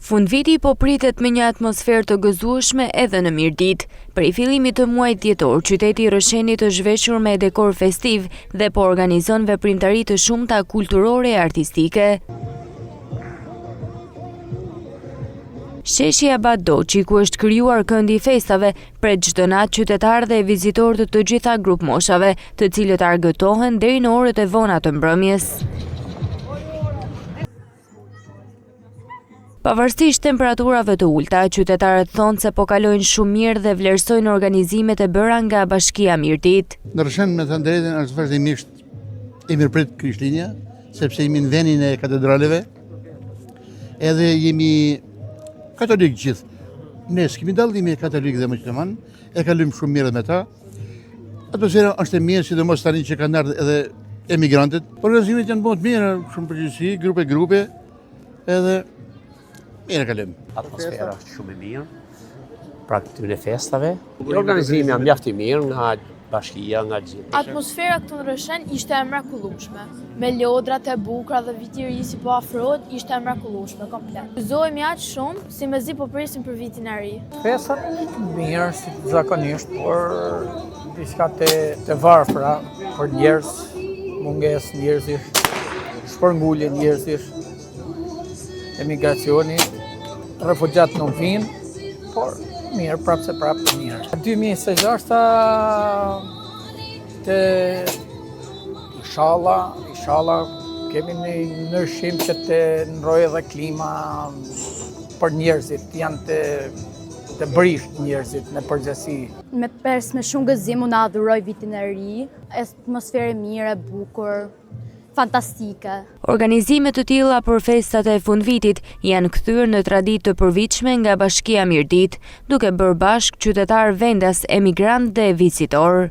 Fundviti po pritet me një atmosferë të gëzueshme edhe në mirëditë. Prej fillimit të muajit dhjetor, qyteti i Rrëshenit është zhveshur me dekor festiv dhe po organizon veprimtari të shumta kulturore e artistike. Sheshi Abad Doçi, ku është krijuar këndi i festave, pret çdo natë qytetarë dhe vizitorë të gjitha grup moshave, të cilët argëtohen deri në orët e vona të mbrëmjes. Pavarësisht temperaturave të ulta, qytetarët thonë se po kalojnë shumë mirë dhe vlerësojnë organizimet e bëra nga Bashkia Mirëditë. Në Rrëshen, me thënë drejtën, është vazhdimisht e mirëprit Krishtlindja, sepse jemi në vendin e katedraleve, edhe jemi katolik gjithë. Ne s'kemi dallime katolik dhe musliman, e kalojmë shumë mirë me ta. Atmosfera është e mirë, sidomos tani që kanë ardhur edhe emigrantët. Organizimet janë bënë të mira, shumë përgjithësi, grupe, edhe mirë kalojmë. Atmosfera është shumë e mirë pra këtyre festave. Organizimi janë mjaft i mirë nga bashkia, nga gjithë. Atmosfera këtu në Rrëshen ishte e mrekullueshme. Me lodrat e bukura dhe viti i ri si po afrohet, ishte e mrekullueshme komplet. Gëzohemi aq shumë si mezi po presim për vitin e ri. Festat mirë si zakonisht, por diçka të varfra për njerëz, mungesë njerëzish, shpërngulje njerëzish, emigracioni, refugjat nuk vinë, por mirë, prapë se prapë mirë. 2026 të inshallah kemi një ndryshim që të ndrojë edhe klima për njerëzit, janë të brisht njerëzit në përgjithësi. Me shumë gëzim unë adhuroj vitin e ri, atmosferë mirë, e bukur, fantastike. Organizimet të tilla për festat e fundvitit janë kthyer në traditë të përvitshme nga Bashkia Mirëditë, duke bërë bashk qytetarë vendas, emigrant dhe vizitor.